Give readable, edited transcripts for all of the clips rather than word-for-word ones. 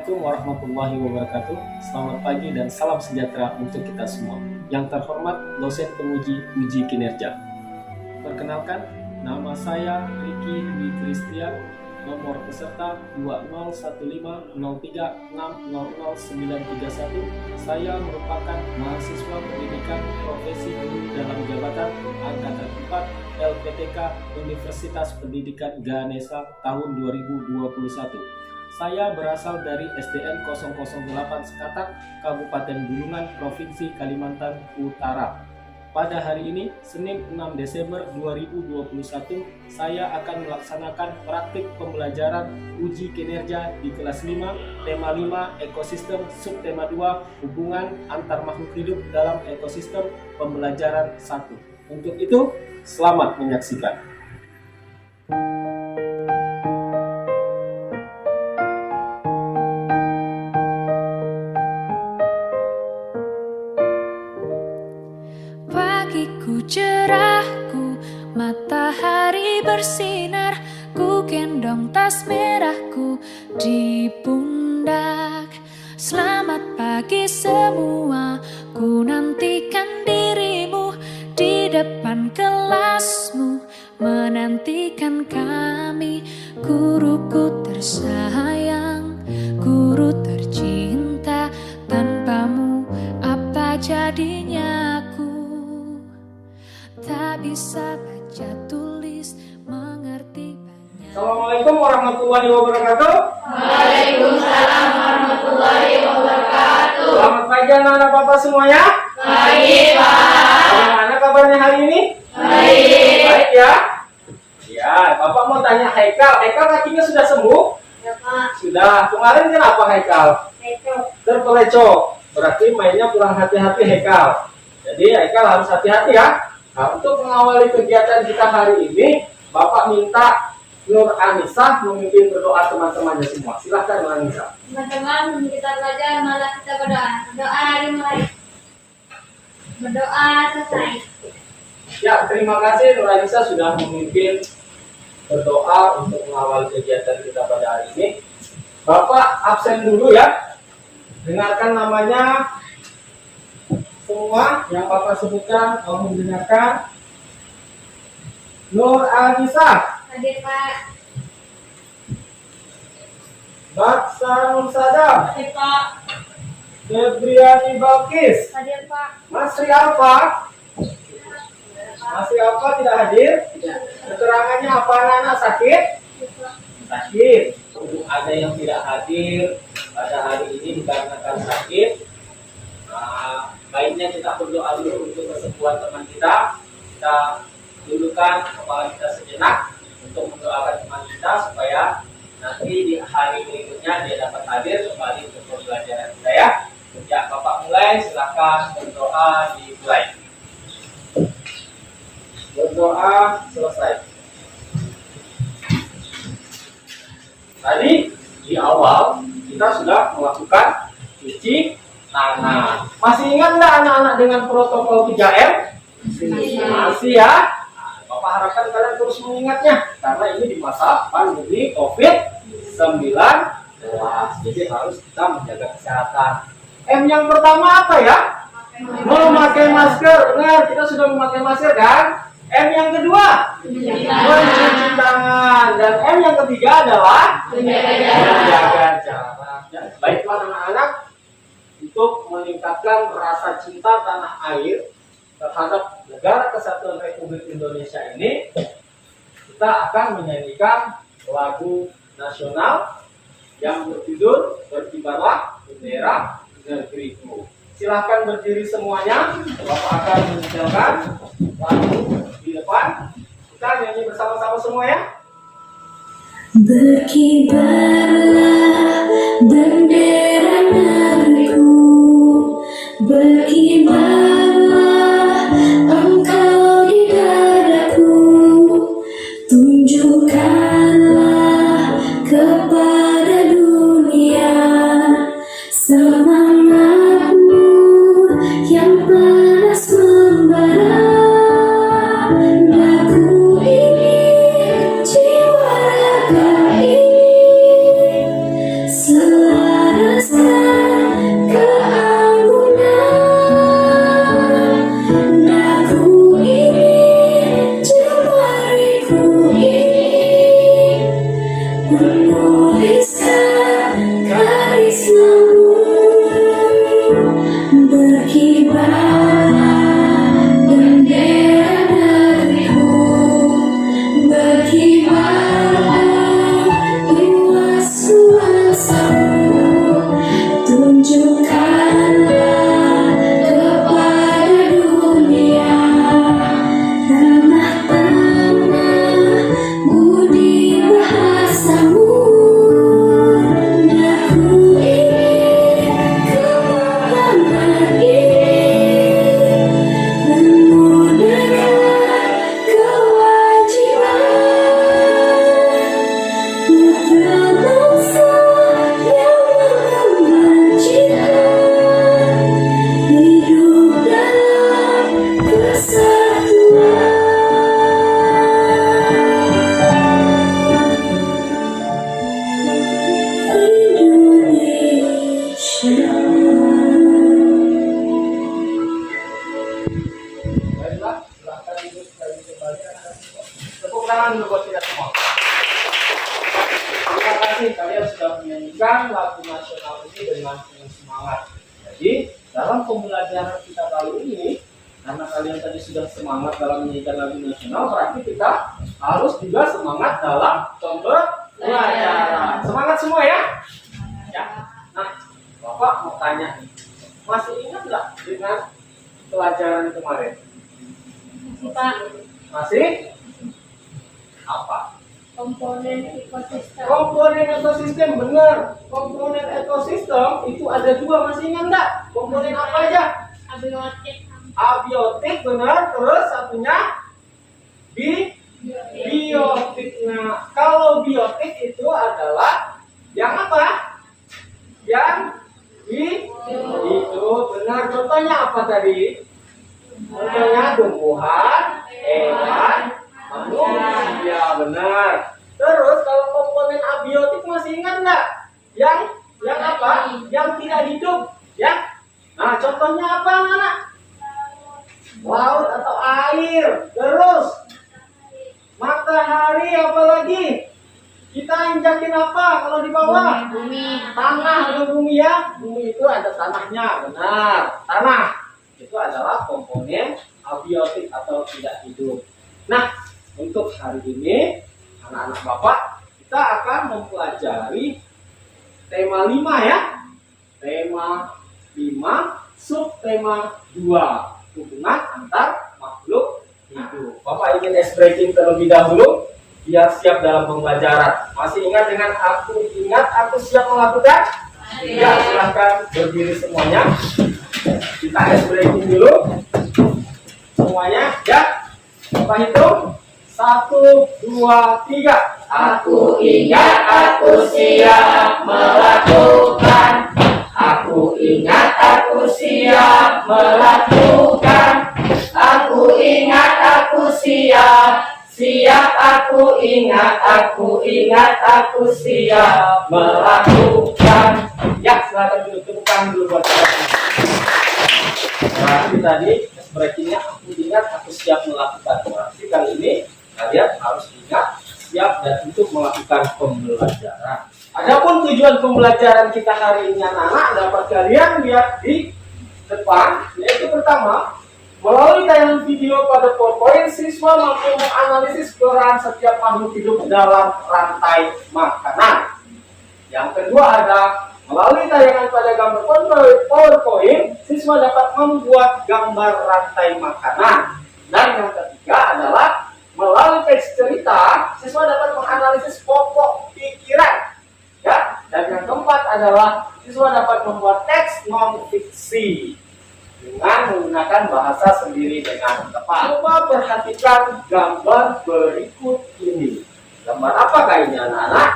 Assalamualaikum warahmatullahi wabarakatuh. Selamat pagi dan salam sejahtera untuk kita semua. Yang terhormat dosen penguji uji kinerja. Perkenalkan, nama saya Riki Dwi Kristian, nomor peserta 2015036000931. Saya merupakan mahasiswa pendidikan profesi guru dalam jabatan angkatan 4 LPTK Universitas Pendidikan Ganesha tahun 2021. Saya berasal dari SDN 008 Sekatak, Kabupaten Bulungan, Provinsi Kalimantan Utara. Pada hari ini, Senin 6 Desember 2021, saya akan melaksanakan praktik pembelajaran uji kinerja di kelas 5, tema 5, ekosistem, subtema 2, hubungan antar makhluk hidup dalam ekosistem, pembelajaran 1. Untuk itu, selamat menyaksikan. Pagiku cerahku, matahari bersinar, ku gendong tas merahku di pundak. Selamat pagi semua, ku nantikan dirimu di depan kelasmu, menantikan kami. Guruku tersayang, guru tercinta, tanpamu apa jadinya aku? Tak bisa baca tulis, mengerti banyak. Assalamualaikum warahmatullahi wabarakatuh. Waalaikumsalam warahmatullahi wabarakatuh. Selamat pagi anak-anak Bapak semuanya. Baik, Pak. Bagaimana kabarnya hari ini? Baik. Baik ya. Ya, Bapak mau tanya Haikal. Haikal kakinya sudah sembuh? Ya, Pak. Sudah. Kemarin kenapa Haikal? Itu. Terpelecok. Berarti mainnya kurang hati-hati Haikal. Jadi Haikal harus hati-hati ya. Nah, untuk mengawali kegiatan kita hari ini, Bapak minta Nur Anissa memimpin berdoa teman-temannya semua. Silahkan Nur Anissa. Teman-teman, kita belajar malah kita berdoa. Berdoa dimulai. Berdoa selesai. Ya, terima kasih Nur Anissa sudah memimpin berdoa untuk mengawali kegiatan kita pada hari ini. Bapak absen dulu ya. Dengarkan namanya semua yang Bapak sebutkan, kamu mendengarkan. Nur Anissa, Hadir, Pak. Baksanul Sadam, Hadir, Pak. Febriani Balkis, Hadir, Pak. Masri Alfa. Masri Alfa tidak hadir. Keterangannya apa anak-anak sakit? Sakit. Untuk ada yang tidak hadir pada hari ini dikarenakan sakit. Nah, baiknya kita berdoa dulu untuk kesembuhan teman kita. Kita dudukkan kepala kita sejenak untuk mendoakan teman kita supaya nanti di hari berikutnya dia dapat hadir kembali untuk pembelajaran kita ya. Ya, Bapak mulai, silakan berdoa dimulai. Berdoa selesai. Tadi di awal kita sudah melakukan cuci tangan. Masih ingat nggak anak-anak dengan protokol 3M? Masih ya. Nah, Bapak harapkan kalian terus mengingatnya karena ini di masa pandemi COVID-19. Jadi harus kita menjaga kesehatan. M yang pertama apa ya? Memakai masker. Benar, kita sudah memakai masker kan? M yang kedua mencuci tangan. Dan M yang ketiga adalah menjaga jarak. Baiklah anak-anak, untuk meningkatkan rasa cinta tanah air terhadap Negara Kesatuan Republik Indonesia ini, kita akan menyanyikan lagu nasional yang berjudul Berkibarlah Bendera Negeriku. Silahkan berdiri semuanya. Bapak akan menunjukkan lagu di depan. Kita nyanyi bersama-sama semua ya. Berkibarlah bendera negeriku, berkibarlah engkau di dadaku, tunjukkanlah kepada dunia semangatmu yang panas membara. Lagu ini, jiwa raga ini selalu tangan dulu buat kita semua. Terima kasih kalian sudah menyanyikan lagu nasional ini dengan penuh semangat. Jadi dalam pembelajaran kita kali ini, karena kalian tadi sudah semangat dalam menyanyikan lagu nasional, berarti kita harus juga semangat dalam pembelajaran. Semangat semua ya? Ya. Nah, Bapak mau tanya nih, masih ingat nggak dengan pelajaran kemarin? Pak, Masih? Apa? komponen ekosistem. Komponen ekosistem, benar. Komponen ekosistem itu ada dua, masih ingat nggak? Komponen apa aja? Abiotik. Abiotik, benar. Terus satunya biotik. Nah, kalau biotik itu adalah yang apa? Yang itu benar. Contohnya apa tadi? Contohnya tumbuhan, hewan, manusia, benar. Terus kalau komponen abiotik masih ingat nggak? Yang apa? Yang tidak hidup, ya. Nah, contohnya apa, anak? Laut atau air. Terus matahari, apa lagi? Kita injakin apa kalau di bawah? Bumi. Tanah atau bumi ya? Bumi itu ada tanahnya, benar. Tanah itu adalah komponen abiotik atau tidak hidup. Nah, untuk hari ini anak-anak Bapak, kita akan mempelajari tema 5 ya. Tema 5, subtema 2, hubungan antar makhluk hidup. Bapak ingin ice breaking terlebih dahulu biar siap dalam pembelajaran. Masih ingat dengan aku siap melakukan? Ya, silahkan berdiri semuanya. Kita ice breaking dulu semuanya ya. Bapak hitung 1, 2, 3. Aku ingat aku siap melakukan. Aku ingat aku siap melakukan. Aku ingat aku siap. Siap aku ingat aku siap melakukan. Ya, silakan duduk, tepuk tangan dulu buat saya. Berarti tadi breakingnya aku ingat aku siap melakukan. Berarti kali ini kalian harus ingat siap dan untuk melakukan pembelajaran. Adapun tujuan pembelajaran kita hari ini anak-anak dapat kalian lihat di depan, yaitu pertama, melalui tayangan video pada PowerPoint, siswa mampu menganalisis peran setiap makhluk hidup dalam rantai makanan. Yang kedua ada melalui tayangan pada gambar PowerPoint, siswa dapat membuat gambar rantai makanan. Dan yang ketiga adalah melalui teks cerita, siswa dapat menganalisis pokok pikiran. Ya, dan yang keempat adalah siswa dapat membuat teks non-fiksi dengan menggunakan bahasa sendiri dengan tepat. Coba perhatikan gambar berikut ini. Gambar apakah ini anak-anak?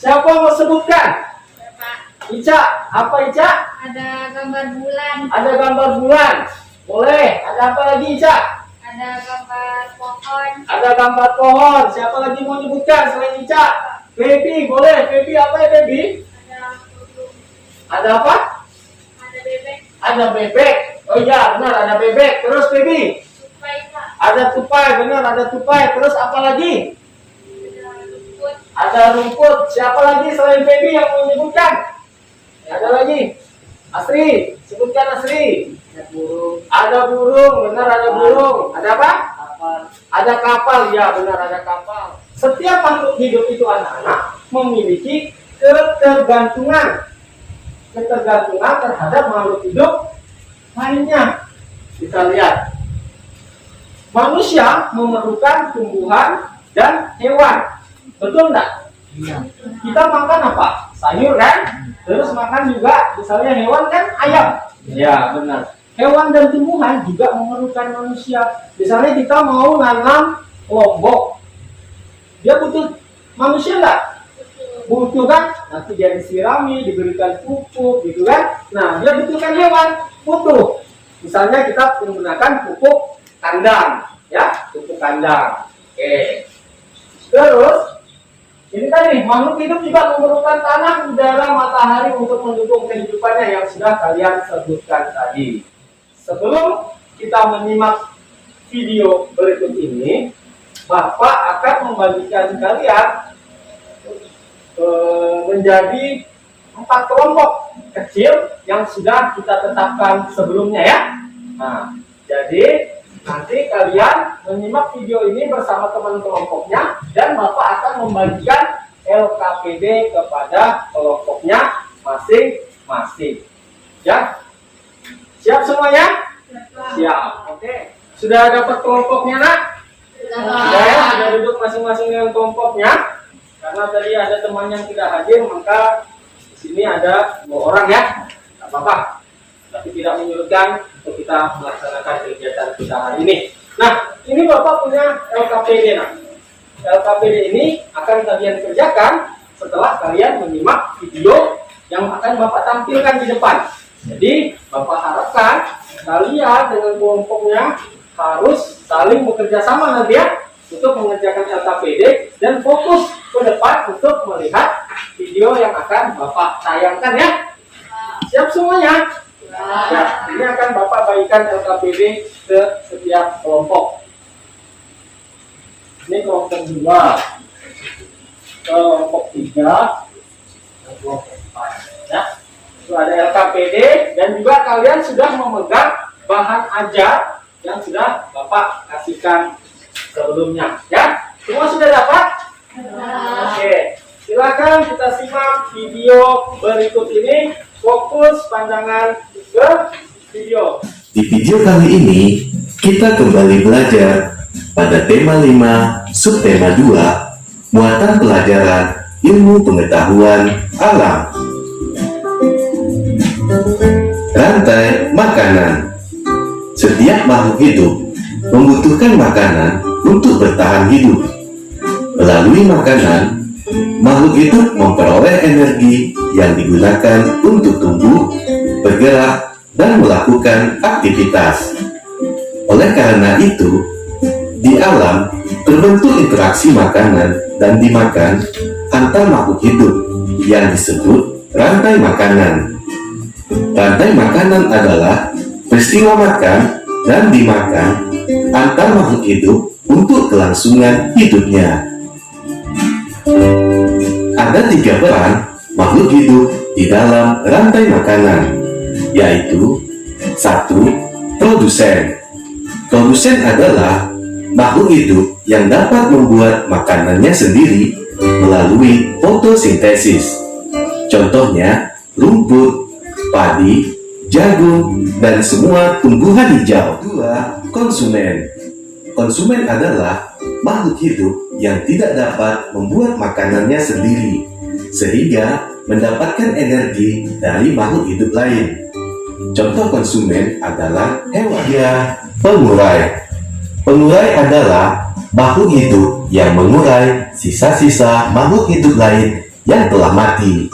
Siapa mau sebutkan? Ica, apa Ica? Ada gambar bulan. Ada gambar bulan. Boleh. Ada apa lagi Ica? Ada gambar pohon. Ada gambar pohon. Siapa lagi mau nyebutkan selain Ica? Baby, boleh. Baby apa ya baby? Ada burung. Ada apa? Ada bebek. Ada bebek. Oh iya, benar ada bebek. Terus baby? Tupai, Pak. Ada tupai, benar ada tupai. Terus apa lagi? Ada rumput. Ada rumput. Siapa lagi selain baby yang mau menyebutkan? Ada lagi? Asri, sebutkan Asri. Ada burung, Ada burung, benar ada burung. Ada apa? kapal, Ada kapal, ya benar ada kapal. Setiap makhluk hidup itu anak-anak memiliki ketergantungan terhadap makhluk hidup lainnya. Kita lihat, manusia memerlukan tumbuhan dan hewan, betul enggak? iya, Kita makan apa? Sayur kan? Terus makan juga, misalnya hewan kan ayam. Ya benar. Hewan dan tumbuhan juga memerlukan manusia. Misalnya kita mau nanam lombok, dia butuh manusia nggak? Butuh kan? Nanti dia disirami, diberikan pupuk, gitu kan? Nah, dia butuhkan hewan, butuh. Misalnya kita menggunakan pupuk kandang, ya, pupuk kandang. Oke. Terus ini tadi makhluk hidup juga memerlukan tanah, udara, matahari untuk mendukung kehidupannya yang sudah kalian sebutkan tadi. Sebelum kita menyimak video berikut ini, Bapak akan membagikan kalian menjadi 4 kelompok kecil yang sudah kita tetapkan sebelumnya ya. Nah, jadi nanti kalian menyimak video ini bersama teman kelompoknya dan Bapak akan membagikan LKPD kepada kelompoknya masing-masing. Ya, siap semuanya? Siap. Oke. Sudah dapat kelompoknya nak? Sudah ya, sudah duduk masing-masing dengan kelompoknya. Karena tadi ada teman yang tidak hadir, maka di sini ada 2 orang ya. Tidak apa-apa. Tapi tidak menyurutkan untuk kita melaksanakan kegiatan kita hari ini. Nah, ini Bapak punya LKPD nak. LKPD ini akan kalian kerjakan setelah kalian menyimak video yang akan Bapak tampilkan di depan. Jadi, Bapak harapkan kalian dengan kelompoknya harus saling bekerja sama nanti ya untuk mengerjakan LKPD dan fokus ke depan untuk melihat video yang akan Bapak tayangkan ya. Siap semuanya? Ya, ini akan Bapak bagikan LKPD ke setiap kelompok. Ini kelompok 2, kelompok 3, dan kelompok 4 ya. Itu ada LKPD dan juga kalian sudah memegang bahan ajar yang sudah Bapak kasihkan sebelumnya ya. Semua sudah dapat? Oke, silakan kita simak video berikut ini. Fokus pandangan ke video. Di video kali ini kita kembali belajar pada tema 5 subtema 2 muatan pelajaran ilmu pengetahuan alam. Rantai makanan. Setiap makhluk hidup membutuhkan makanan untuk bertahan hidup. Melalui makanan, makhluk hidup memperoleh energi yang digunakan untuk tumbuh, bergerak, dan melakukan aktivitas. Oleh karena itu, di alam terbentuk interaksi makanan dan dimakan antar makhluk hidup yang disebut rantai makanan. Rantai makanan adalah peristiwa makan dan dimakan antar makhluk hidup untuk kelangsungan hidupnya. Ada 3 peran makhluk hidup di dalam rantai makanan, yaitu 1. Produsen. Produsen adalah makhluk hidup yang dapat membuat makanannya sendiri melalui fotosintesis. Contohnya rumput, padi, jagung, dan semua tumbuhan hijau. 2. Konsumen. Konsumen adalah makhluk hidup yang tidak dapat membuat makanannya sendiri, sehingga mendapatkan energi dari makhluk hidup lain. Contoh konsumen adalah hewan. 3. Pengurai. Pengurai adalah makhluk hidup yang mengurai sisa-sisa makhluk hidup lain yang telah mati.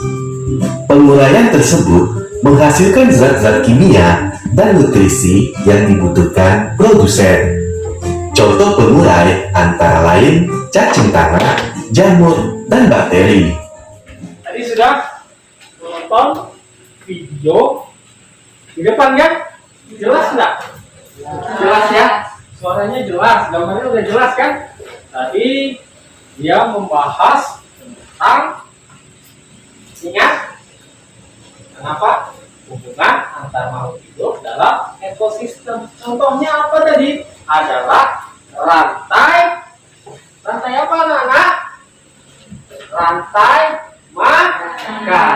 Penguraian tersebut menghasilkan zat-zat kimia dan nutrisi yang dibutuhkan produsen. Contoh pengurai antara lain cacing tanah, jamur, dan bakteri. Tadi sudah menonton video di depan kan? Jelas nggak? Jelas ya? Suaranya jelas, gambarnya udah jelas kan? Tadi dia membahas tentang, ingat kenapa? Hubungan antar makhluk hidup dalam ekosistem. Contohnya apa tadi? Adalah rantai apa anak-anak? Rantai makanan.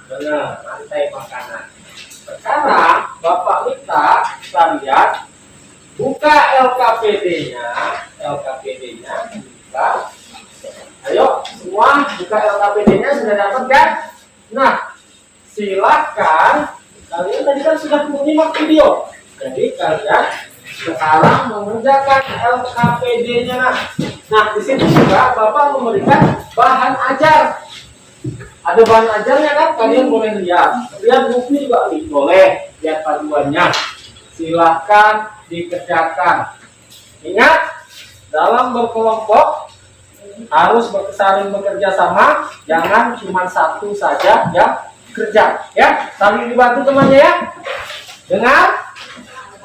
Benar, rantai makanan. Sekarang Bapak minta kalian buka LKPD-nya, buka. Ayo, semua buka LKPD-nya, sudah dapat kan? Nah, silakan. Kalian tadi kan sudah menyimak video, jadi kalian sekarang mengerjakan LKPD-nya. Nah, di sini juga Bapak memberikan bahan ajar. Ada bahan ajarnya kan? Kalian boleh lihat buku juga nih, boleh lihat panduannya. Silahkan dikerjakan. Ingat, dalam berkelompok harus saling bekerja sama, jangan cuma satu saja yang kerja. Ya, saling dibantu temannya ya. Dengar?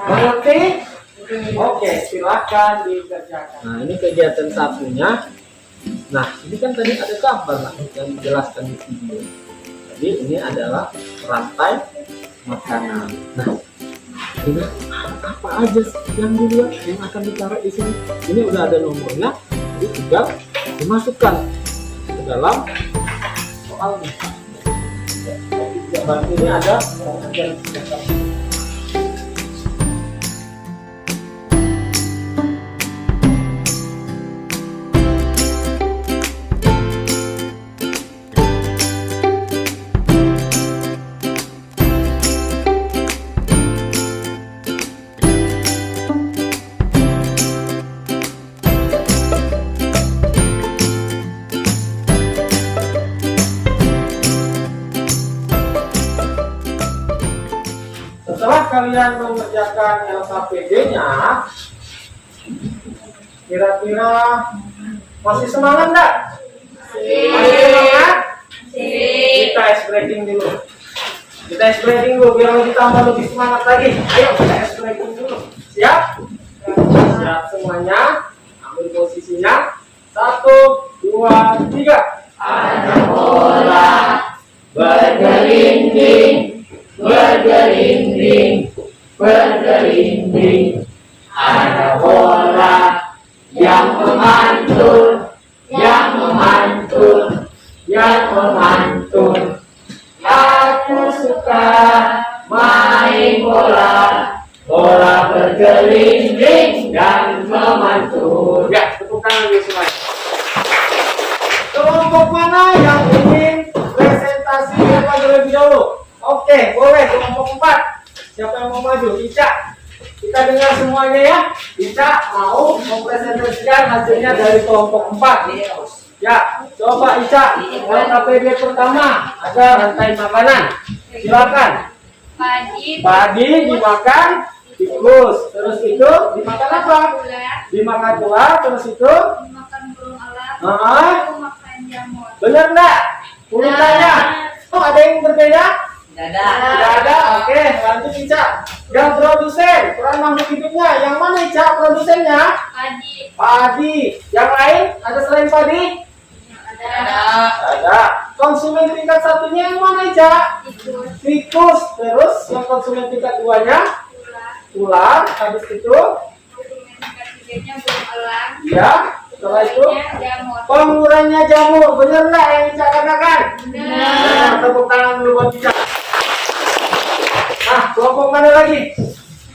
Mengerti? Oke, silakan dikerjakan. Nah, ini kegiatan satunya. Nah, ini kan tadi ada gambar lah yang dijelaskan di video. Jadi ini adalah rantai makanan. Nah, ini apa aja yang dilihat yang akan ditaruh di sini? Ini udah ada nomornya, jadi tinggal dimasukkan ke dalam soalnya. Gambar ini ada setelah kalian mengerjakan LKPD-nya, kira-kira masih semangat enggak? Masih semangat? Kita ice breaking dulu. Kita ice breaking dulu biar lebih tambah lebih semangat lagi. Ayo kita ice breaking dulu. Siap? Siap semuanya. Ambil posisinya. 1, 2, 3. Ada bola bergelinding. Bergelinding, bergelinding, ada bola yang memantul, yang memantul, yang memantul. Aku suka main bola, bola bergelinding dan memantul. Ya, tepuk tangan dulu semuanya. Kelompok mana yang ingin presentasi terlebih dahulu? Oke, boleh kelompok 4. Siapa yang mau maju? Ica. Kita dengar semuanya ya. Ica mau mempresentasikan hasilnya dari kelompok 4. Ya, coba Ica. LKPD pertama ada rantai makanan. Silakan. Padi dimakan tikus. Terus itu dimakan apa? Dimakan ular. Terus itu Dimakan burung elang. Makan jamur. Benar enggak? Urutannya. Oh, ada yang berbeda? Tidak ada. Oke, lanjut Ica. Yang produsen, peran makhluk hidupnya. Yang mana Ica produsennya? Padi. Yang lain? Ada selain padi? Ada. Konsumen tingkat satunya yang mana Ica? Tikus. Terus yang konsumen tingkat 2-nya? Ular. Habis itu? Konsumen tingkat 3-nya burung elang. Ya. Setelah itu? Jamur. Pengurangnya jamur. Benar nggak yang Ica katakan? Benar. Tepuk tangan dulu buat Ica. Nah, kelompok mana lagi?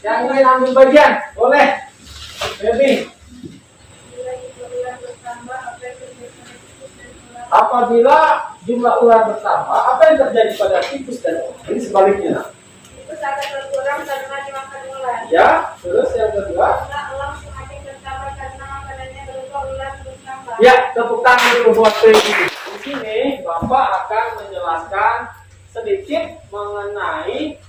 Yang ingin ambil bagian? Boleh. Baby. Apabila jumlah ular bertambah, apa yang terjadi pada tikus dan ular? Ini sebaliknya. Tikus akan berkurang karena dimakan ular. Ya, terus yang kedua? Elang semakin bertambah karena makanannya berupa ular bertambah. Ya, tepuk tangan dulu buat Baby. Di sini Bapak akan menjelaskan sedikit mengenai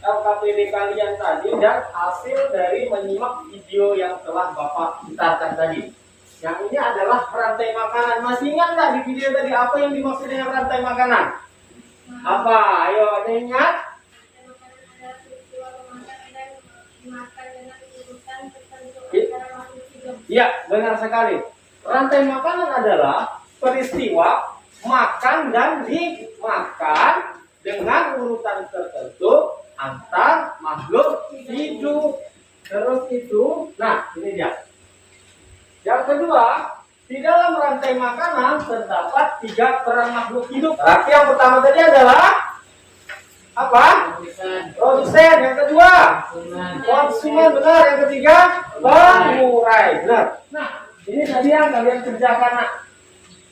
LKPD kalian tadi dan hasil dari menyimak video yang telah Bapak putarkan tadi. Yang ini adalah rantai makanan. Masih ingat nggak di video tadi apa yang dimaksud dengan rantai makanan? Apa? Ayo, ada yang ingat? Iya, benar sekali. Rantai makanan adalah peristiwa makan dan dimakan dengan urutan tertentu antar makhluk hidup. Terus itu, nah ini dia. Yang kedua, di dalam rantai makanan terdapat 3 peran makhluk hidup. Berarti yang pertama tadi adalah apa? Produsen. Yang kedua, konsumen. Benar. Yang ketiga, pengurai. Benar. Nah, ini tadi yang kalian kerjakan. Nah,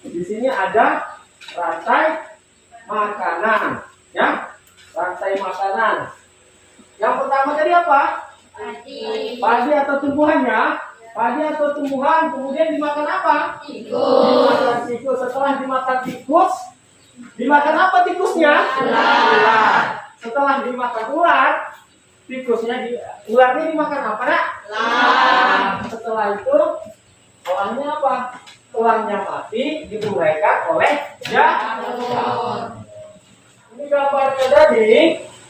di sini ada rantai makanan, ya, rantai makanan. Yang pertama tadi apa? Padi atau tumbuhannya. Padi atau tumbuhan, kemudian dimakan apa? Tikus. Dimakan tikus. Setelah dimakan tikus, dimakan apa tikusnya? Ular. Setelah dimakan ular, ularnya dimakan apa, Nak? Elang. Setelah itu, olahnya apa? Tulangnya mati, diuraikan oleh jamur. Ini gambarnya tadi.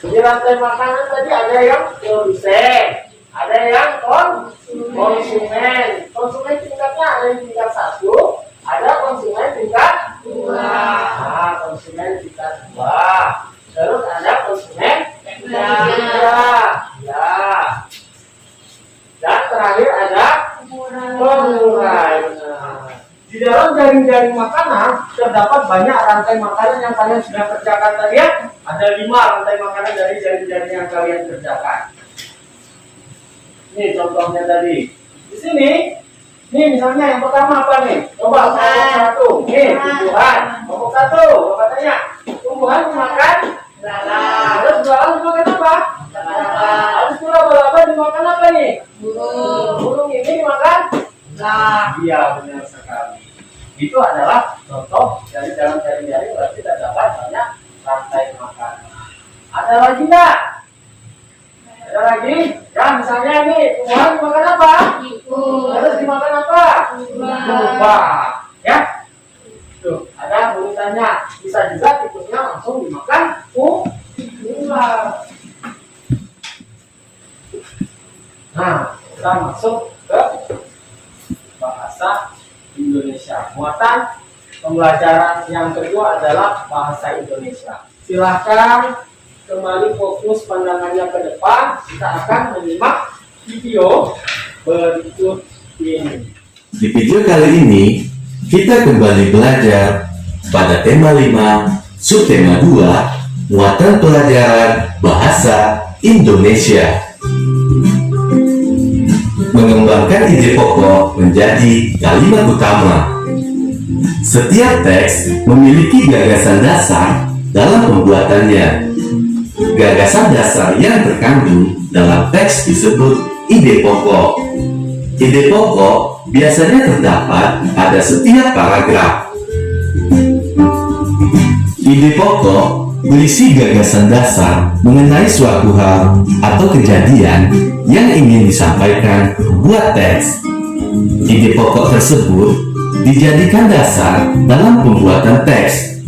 Di rantai makanan tadi ada yang produsen, ada yang konsumen. Konsumen tingkatnya ada yang tingkat 1, ada konsumen tingkat 2. Nah, konsumen tingkat 2. Terus ada konsumen tingkat 3. Ya. Dan terakhir ada pengurai. Di dalam jaring-jaring makanan terdapat banyak rantai makanan yang kalian sudah kerjakan tadi ya. Ada 5 rantai makanan dari jaring-jaring yang kalian kerjakan. Ini contohnya tadi. Di sini, nih misalnya yang pertama apa nih? Coba kelompok 1. Nih, tumbuhan. Kelompok 1, Bapak tanya. Tumbuhan dimakan belalang. Terus belalang dimakan apa? Habis itu laba-laba dimakan apa nih? Burung ini dimakan? Iya, benar sekali. Itu adalah contoh dari dalam jaring-jaring berarti terdapat banyak rantai makanan. Ada lagi nggak? Ada lagi? Ya, misalnya nih, tumbuhan dimakan apa? Terus dimakan apa? Buah. Ya? Tuh, ada tulisannya. Bisa juga tikusnya langsung dimakan ular. Nah, kita masuk ke bahasa Indonesia. Muatan pembelajaran yang kedua adalah bahasa Indonesia. Silahkan kembali fokus pandangannya ke depan. Kita akan menyimak video berikut ini. Di video kali ini, kita kembali belajar pada tema 5, subtema 2, muatan pelajaran bahasa Indonesia. Mengembangkan ide pokok menjadi kalimat utama. Setiap teks memiliki gagasan dasar dalam pembuatannya. Gagasan dasar yang terkandung dalam teks disebut ide pokok. Ide pokok biasanya terdapat pada setiap paragraf. Ide pokok berisi gagasan dasar mengenai suatu hal atau kejadian yang ingin disampaikan buat teks. Ide pokok tersebut dijadikan dasar dalam pembuatan teks.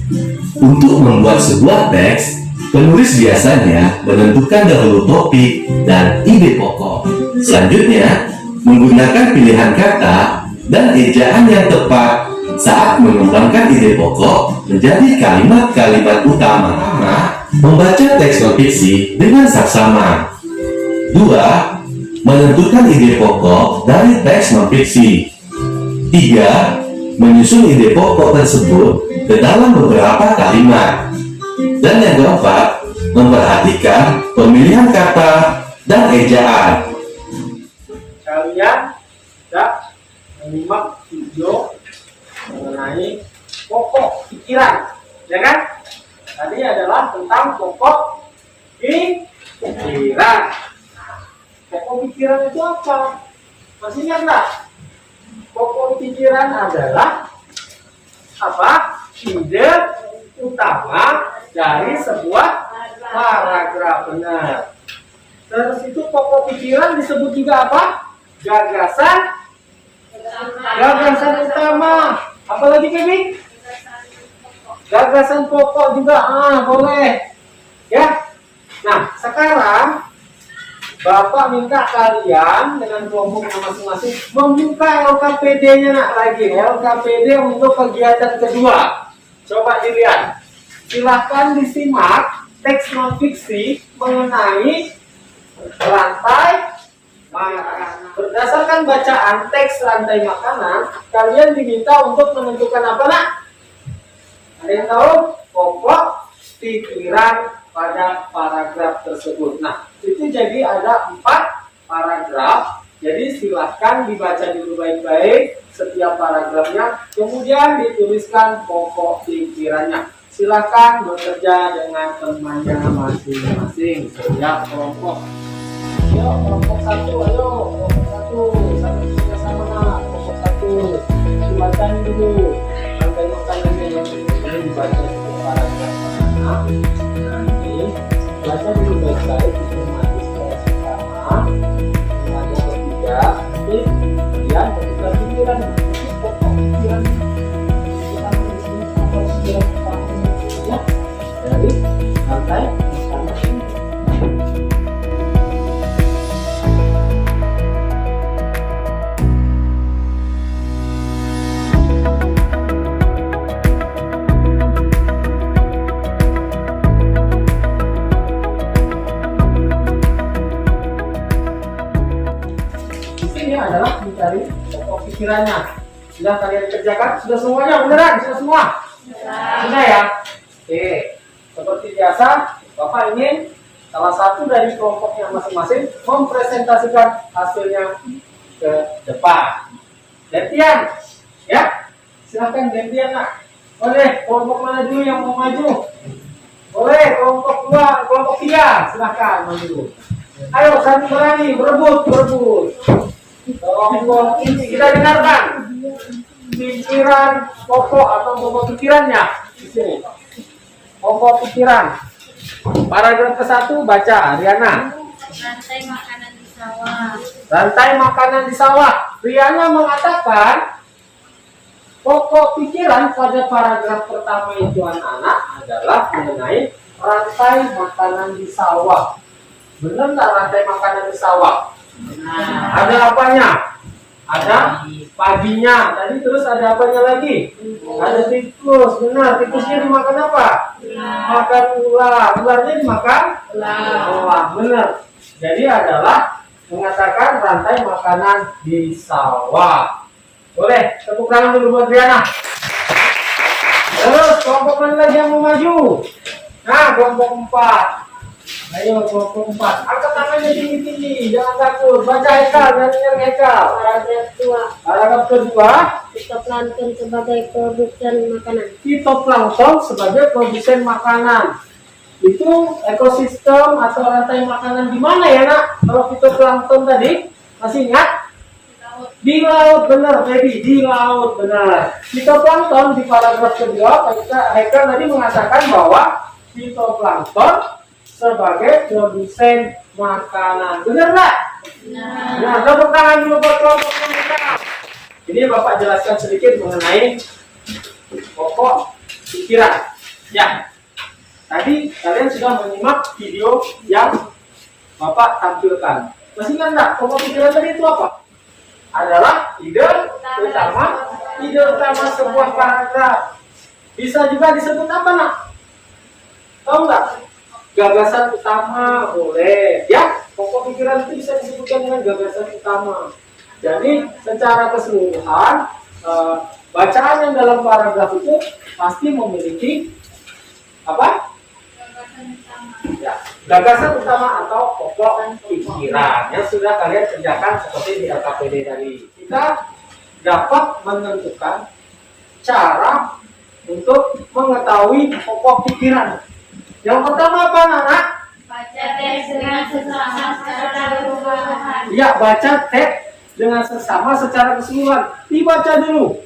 Untuk membuat sebuah teks, penulis biasanya menentukan dahulu topik dan ide pokok. Selanjutnya, menggunakan pilihan kata dan ejaan yang tepat saat mengembangkan ide pokok menjadi kalimat-kalimat utama. Membaca teks non-fiksi dengan saksama. 2. Menentukan ide pokok dari teks non-fiksi. 3. Menyusun ide pokok tersebut ke dalam beberapa kalimat. Dan yang keempat, memperhatikan pemilihan kata dan ejaan. Kalian sudah menyimak video mengenai pokok pikiran, ya kan? Tadi adalah tentang pokok pikiran. Pokok pikiran itu apa? Masih ingat nggak? Pokok pikiran adalah apa? Ide utama dari sebuah paragraf, benar. Terus itu pokok pikiran disebut juga apa? Gagasan utama. Apalagi Bibi? Gagasan pokok juga. Boleh. Ya. Nah, sekarang Bapak minta kalian dengan kelompoknya masing-masing membuka LKPD-nya lagi. LKPD untuk kegiatan kedua. Coba dilihat. Silahkan disimak teks non-fiksi mengenai rantai makanan. Berdasarkan bacaan teks rantai makanan, kalian diminta untuk menentukan apa nak? Ada yang tahu? Pokok pikiran pada paragraf tersebut. Nah, itu jadi ada 4 paragraf. Jadi silahkan dibaca dulu baik-baik setiap paragrafnya, kemudian dituliskan pokok pikirannya. Silahkan bekerja dengan temannya masing-masing setiap kelompok. Ayo kelompok 1, ayo kelompok 1, sama sama kelompok 1. Dibacain dulu rantai makanannya yang dibaca setiap paragraf. Nanti baca dulu baik-baik, dicermati secara seksama. Ada ketiga, nanti kalian ketika pikiran itu pokok pikiran kita menulis pokok pikiran ya dari rantai makanan ini. pikirannya. Sudah kalian kerjakan? Sudah semuanya? Beneran? Sudah semua? Sudah ya? Oke. Seperti biasa, Bapak ingin salah satu dari kelompoknya masing-masing mempresentasikan hasilnya ke depan. Gantian, ya? Silahkan gantian, nak. Boleh, kelompok mana dulu yang mau maju? Boleh, kelompok 2, kelompok 3, silahkan maju. Ayo, satu berani, berebut. Kelompok ini kita dengarkan pikiran pokok atau pokok pikirannya di sini. Pokok pikiran. Paragraf ke-1 baca, Riana. Rantai makanan di sawah. Rantai makanan di sawah. Riana mengatakan pokok pikiran pada paragraf pertama itu anak-anak adalah mengenai rantai makanan di sawah. Benar nggak rantai makanan di sawah? Ada apanya? Ada paginya. Tadi terus ada apanya lagi? Ada tikus. Benar. Tikusnya dimakan apa? Makan ular. Ularnya dimakan? Ular. Benar. Jadi adalah mengatakan rantai makanan di sawah. Boleh. Tepuk tangan dulu buat Riana. Terus kelompok mana lagi yang mau maju? Nah, kelompok 4. Ayo kelompok 4. Angkat tangannya tinggi-tinggi, jangan takut. Baca Hekal, jangan Hekal. Paragraf 2. Paragraf kedua, Fitoplankton sebagai produsen makanan. fitoplankton sebagai produsen makanan. Itu ekosistem atau rantai makanan di mana ya, nak? Kalau fitoplankton tadi masih ingat? Di laut, benar, baby, di laut, benar. Fitoplankton di paragraf kedua, Hekal tadi mengatakan bahwa fitoplankton sebagai produsen makanan. Benar nggak? Nah, tepuk tangan dulu buat kelompok mereka. Ini Bapak jelaskan sedikit mengenai pokok pikiran. Ya, tadi kalian sudah menyimak video yang Bapak tampilkan. Masih ingat nggak? Pokok pikiran tadi itu apa? Adalah ide utama sebuah paragraf. Bisa juga disebut apa, nak? Tahu nggak? Gagasan utama boleh, ya. Pokok pikiran itu bisa disebutkan dengan gagasan utama. Jadi secara keseluruhan bacaan yang dalam paragraf itu pasti memiliki apa? Ya, gagasan utama atau pokok pikiran yang sudah kalian kerjakan seperti di LKPD tadi. Kita dapat menentukan cara untuk mengetahui pokok pikiran. Yang pertama apa, anak? Baca teks dengan sesama secara keseluruhan. Iya, baca teks dengan sesama secara keseluruhan. Dibaca dulu.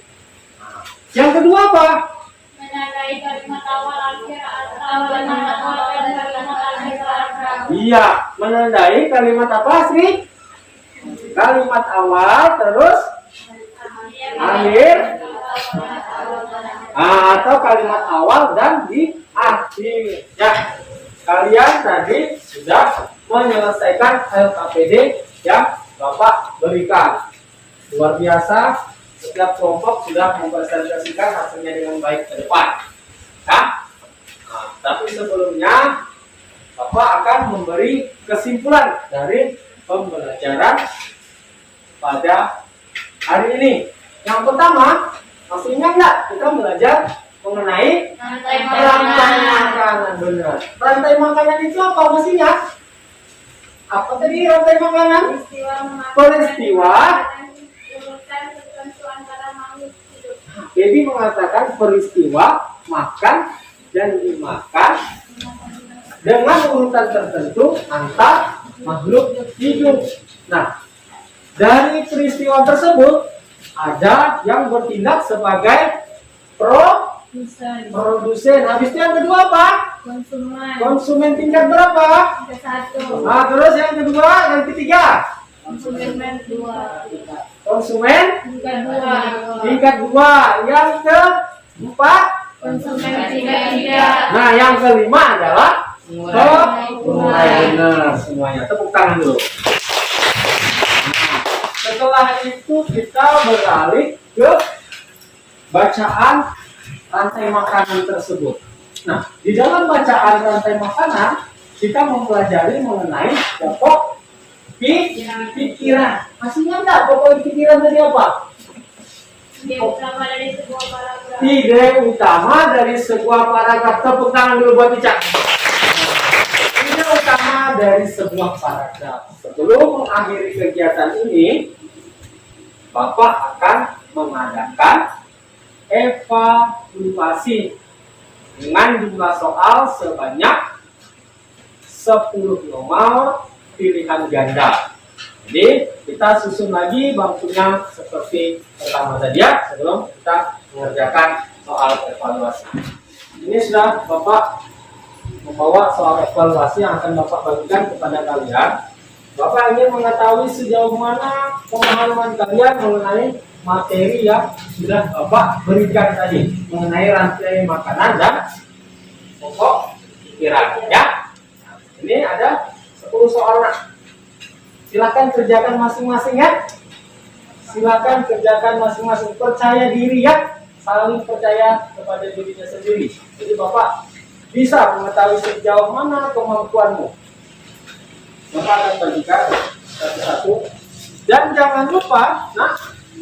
Yang kedua apa? Menandai kalimat awal akhir atau kalimat awal dan kalimat akhir paragraf. Iya, menandai kalimat apa sih? Kalimat awal terus akhir. Atau kalimat awal dan di akhir. Ya, kalian tadi sudah menyelesaikan LKPD yang Bapak berikan. Luar biasa, setiap kelompok sudah mempresentasikan hasilnya dengan baik ke depan. Ya? Nah, tapi sebelumnya Bapak akan memberi kesimpulan dari pembelajaran pada hari ini. Yang pertama, masih ingat nggak kita belajar mengenai Rantai makanan? Benar. Rantai makanan itu apa? Masih ingat? Apa tadi rantai makanan? Peristiwa. Urutan tertentu antara makhluk hidup. Baby mengatakan peristiwa makan dan dimakan dengan urutan tertentu antar makhluk hidup. Nah, dari peristiwa tersebut ada yang bertindak sebagai produsen. Habis itu yang kedua apa? Konsumen. Konsumen tingkat berapa? Ke-1. Nah, terus yang kedua, yang ketiga? Konsumen 2. Konsumen Kedua. tingkat 2. Yang keempat? Konsumen tingkat 3. Nah, yang kelima adalah benar semuanya. Tepuk tangan dulu. Nah, setelah itu kita beralih ke bacaan rantai makanan tersebut. Nah, di dalam bacaan rantai makanan kita mempelajari mengenai pokok pikiran. Masih ingat nggak pokok pikiran tadi apa? Ide utama dari sebuah paragraf. Ide utama dari sebuah paragraf. Tepuk tangan dulu buat Ica. Ide utama dari sebuah paragraf. Sebelum mengakhiri kegiatan ini, Bapak akan mengadakan evaluasi dengan jumlah soal sebanyak 10 nomor pilihan ganda. Jadi kita susun lagi bangkunya seperti pertama tadi ya, sebelum kita mengerjakan soal evaluasi. Ini sudah Bapak membawa soal evaluasi yang akan Bapak bagikan kepada kalian. Bapak ingin mengetahui sejauh mana pemahaman kalian mengenai materi yang sudah Bapak berikan tadi mengenai rantai makanan dan pokok pikiran ya. Nah, ini ada 10 soal. Silakan kerjakan masing-masing ya. Silakan kerjakan masing-masing. Percaya diri ya. Saling percaya kepada dirinya sendiri. Jadi Bapak bisa mengetahui sejauh mana kemampuanmu. Bapak akan bagikan satu-satu. Dan jangan lupa,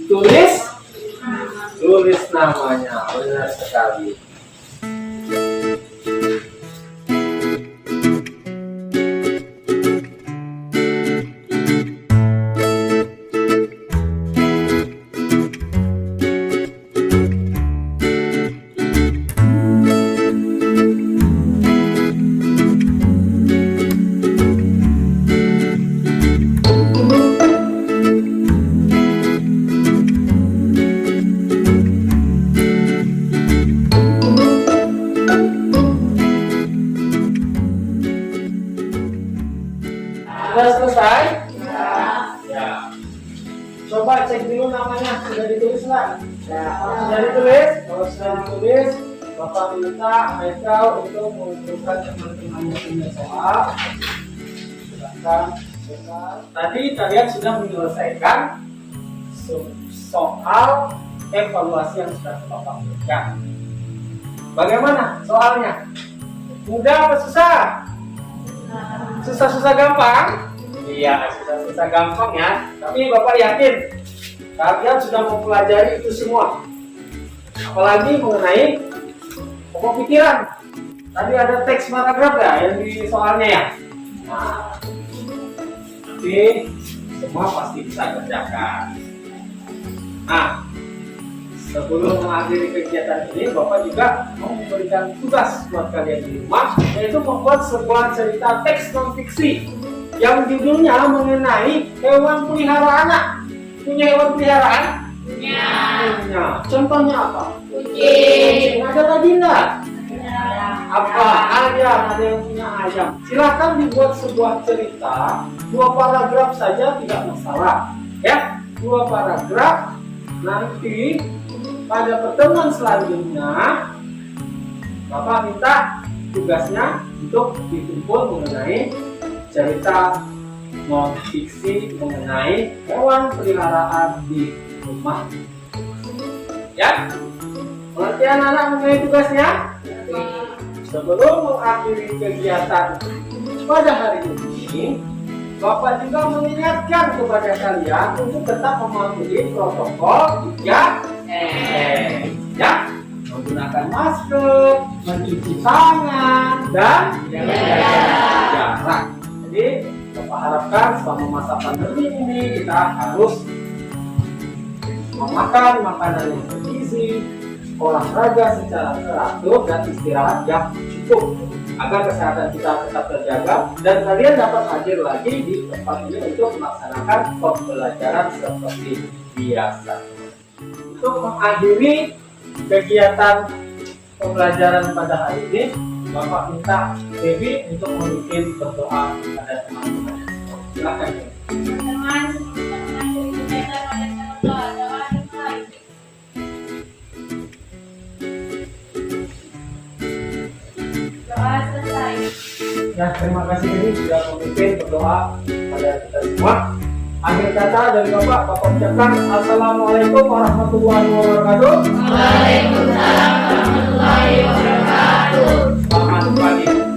tulis namanya. Benar sekali. Sudah selesai? Ya. Coba cek dulu namanya, sudah ditulis nggak? Ya, kalau sudah ditulis, Bapak minta Michael untuk mengumpulkan teman-temannya punya soal. Silakan. Tadi kalian sudah menyelesaikan soal evaluasi yang sudah Bapak berikan. Bagaimana soalnya? Mudah apa susah? Susah-susah gampang? Iya, susah-susah gampang ya. Tapi Bapak yakin kalian sudah mempelajari itu semua. Apalagi mengenai pokok pikiran. Tadi ada teks paragraf ya yang di soalnya ya. Nah, nanti semua pasti bisa kerjakan. Nah, sebelum mengakhiri kegiatan ini, Bapak juga mau memberikan tugas buat kalian di rumah, yaitu membuat sebuah cerita teks non-fiksi yang judulnya mengenai hewan peliharaan. Punya hewan peliharaan? Punya. Contohnya apa? Kucing. Ada tadi enggak? Ada. Apa? Ayam, ada yang punya ayam. Silakan dibuat sebuah cerita, 2 paragraf saja tidak masalah. Ya, 2 paragraf. Nanti pada pertemuan selanjutnya Bapak minta tugasnya untuk dikumpul mengenai cerita non-fiksi mengenai hewan peliharaan di rumah. Ya, mengerti anak-anak mengenai tugasnya? Sebelum mengakhiri kegiatan pada hari ini, Bapak juga mengingatkan kepada kalian untuk tetap mematuhi protokol 3M, ya, menggunakan masker, mencuci tangan, dan jaga jarak. Jadi, Bapak harapkan selama masa pandemi ini kita harus memakan makanan yang bergizi, olahraga secara teratur, dan istirahat yang cukup agar kesehatan kita tetap terjaga dan kalian dapat hadir lagi di tempat ini untuk melaksanakan pembelajaran seperti biasa. Untuk mengakhiri kegiatan pembelajaran pada hari ini, Bapak minta Devi untuk memimpin berdoa kepada teman-teman. Silakan. Teman-teman dari kegiatan pada saat doa dimulai. Doa selesai. Ya, terima kasih Devi sudah memimpin berdoa pada kita semua. Akhir kata dari Bapak ucapkan Assalamualaikum warahmatullahi wabarakatuh. Waalaikumsalam warahmatullahi wabarakatuh. Selamat pagi.